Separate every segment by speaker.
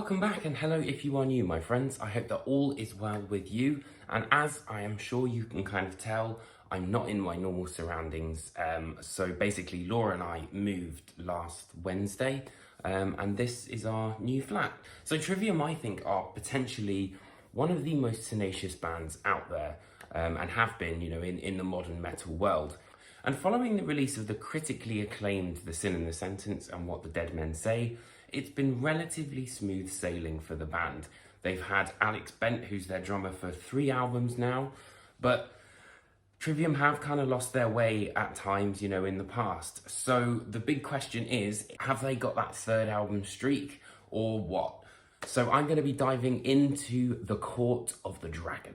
Speaker 1: Welcome back, and hello if you are new, my friends. I hope that all is well with you, and as I am sure you can kind of tell, I'm not in my normal surroundings. So basically Laura and I moved last Wednesday, and this is our new flat. So Trivium, I think, are potentially one of the most tenacious bands out there, and have been, in the modern metal world. And following the release of the critically acclaimed The Sin and the Sentence and What the Dead Men Say, it's been relatively smooth sailing for the band. They've had Alex Bent, who's their drummer, for 3 albums now, but Trivium have kind of lost their way at times, in the past. So the big question is, have they got that third album streak or what? So I'm going to be diving into The Court of the Dragon.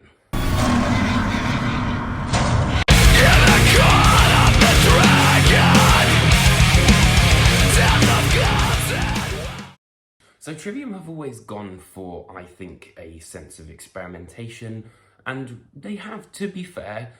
Speaker 1: So Trivium have always gone for, I think, a sense of experimentation, and they have, to be fair,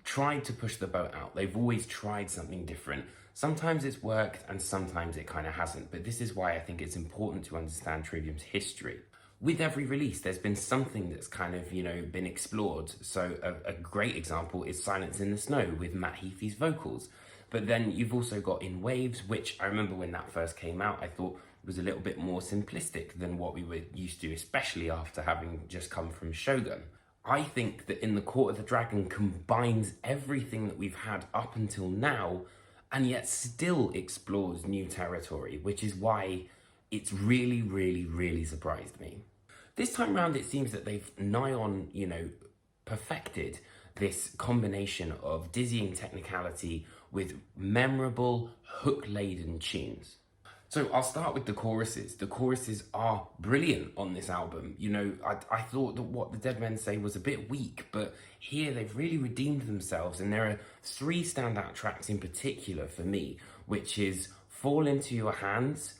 Speaker 1: tried to push the boat out. They've always tried something different. Sometimes it's worked and sometimes it kind of hasn't, but this is why I think it's important to understand Trivium's history. With every release, there's been something that's kind of, been explored. So a great example is Silence in the Snow with Matt Heafy's vocals. But then you've also got In Waves, which I remember when that first came out, I thought was a little bit more simplistic than what we were used to, especially after having just come from Shogun. I think that In the Court of the Dragon combines everything that we've had up until now, and yet still explores new territory, which is why it's really, really, really surprised me. This time round, it seems that they've nigh on, perfected this combination of dizzying technicality with memorable, hook-laden tunes. So I'll start with the choruses. The choruses are brilliant on this album. I thought that What the Dead Men Say was a bit weak, but here they've really redeemed themselves, and there are 3 standout tracks in particular for me, which is Fall Into Your Hands,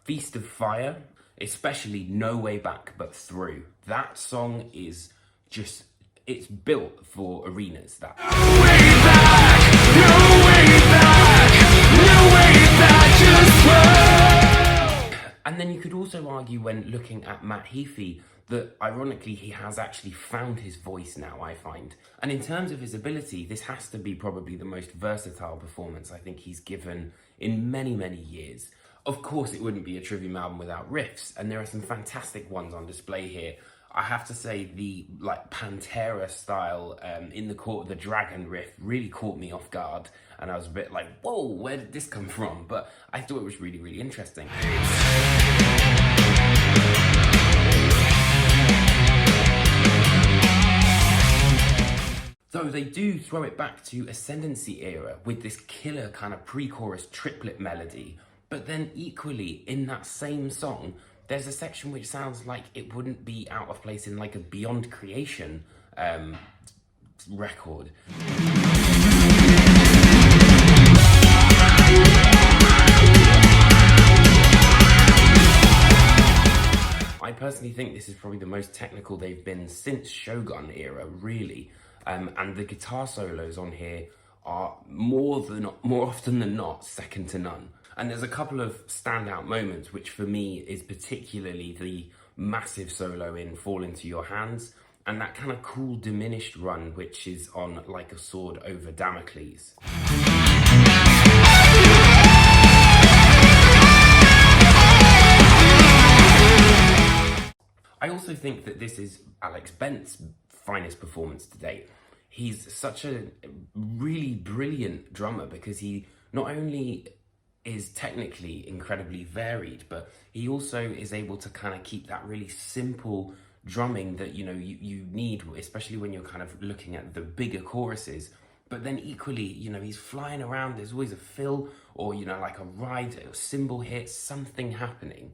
Speaker 1: Feast of Fire, especially No Way Back But Through. That song is just, it's built for arenas. That. No way back, no way back, no way back, just through. And then you could also argue, when looking at Matt Heafy, that ironically he has actually found his voice now, I find. And in terms of his ability, this has to be probably the most versatile performance I think he's given in many, many years. Of course, it wouldn't be a Trivium album without riffs, and there are some fantastic ones on display here. I have to say the Pantera style In the Court of the Dragon riff really caught me off guard, and I was a bit like, whoa, where did this come from? But I thought it was really, really interesting. Though they do throw it back to Ascendancy era with this killer kind of pre-chorus triplet melody, but then equally in that same song, there's a section which sounds like it wouldn't be out of place in like a Beyond Creation record. I personally think this is probably the most technical they've been since Shogun era, really. And the guitar solos on here are more often than not second to none. And there's a couple of standout moments, which for me is particularly the massive solo in Fall Into Your Hands, and that kind of cool diminished run, which is on Like a Sword Over Damocles. I also think that this is Alex Bent's finest performance to date. He's such a really brilliant drummer because he not only is technically incredibly varied, but he also is able to kind of keep that really simple drumming that you need, especially when you're kind of looking at the bigger choruses. But then equally, he's flying around, there's always a fill or like a ride, a cymbal hit, something happening.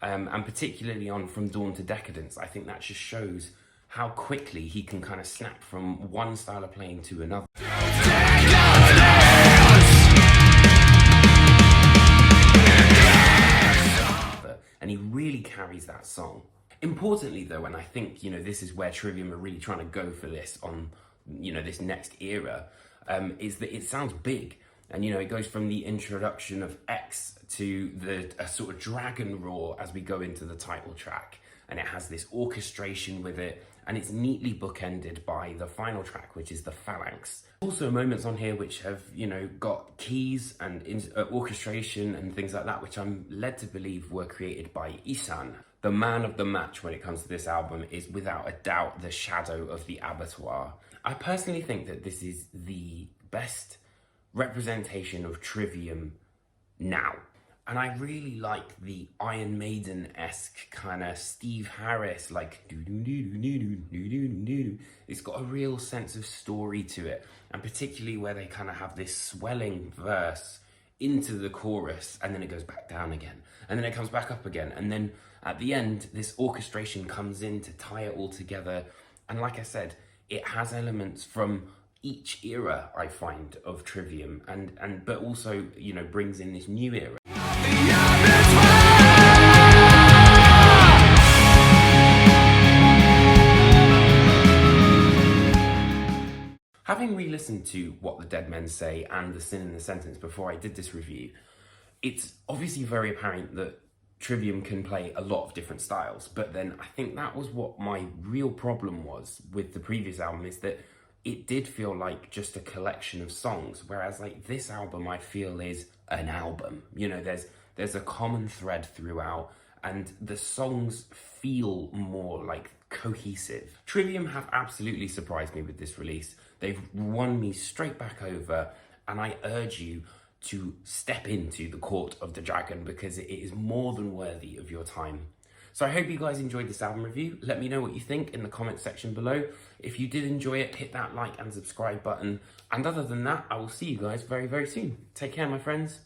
Speaker 1: And particularly on From Dawn to Decadence, I think that just shows how quickly he can kind of snap from one style of playing to another. And he really carries that song. Importantly though, and I think, this is where Trivium are really trying to go for this on, this next era, is that it sounds big. And you know, it goes from the introduction of X to a sort of dragon roar as we go into the title track. And it has this orchestration with it, and it's neatly bookended by the final track, which is the Phalanx. Also moments on here which have, you know, got keys and orchestration and things like that, which I'm led to believe were created by Isan. The man of the match when it comes to this album is without a doubt the Shadow of the Abattoir. I personally think that this is the best representation of Trivium now. And I really like the Iron Maiden-esque kind of Steve Harris, like do-do-do-do-do-do-do-do-do. It's got a real sense of story to it. And particularly where they kind of have this swelling verse into the chorus, and then it goes back down again. And then it comes back up again. And then at the end, this orchestration comes in to tie it all together. And like I said, it has elements from each era, I find, of Trivium, but also, you know, brings in this new era. Having re-listened to What the Dead Men Say and The Sin in the Sentence before I did this review, it's obviously very apparent that Trivium can play a lot of different styles, but then I think that was what my real problem was with the previous album, is that it did feel like just a collection of songs, whereas like this album I feel is an album. You know, there's a common thread throughout, and the songs feel more like cohesive. Trivium have absolutely surprised me with this release. They've won me straight back over, and I urge you to step into the court of the dragon because it is more than worthy of your time. So I hope you guys enjoyed this album review. Let me know what you think in the comment section below. If you did enjoy it, hit that like and subscribe button. And other than that, I will see you guys very, very soon. Take care, my friends.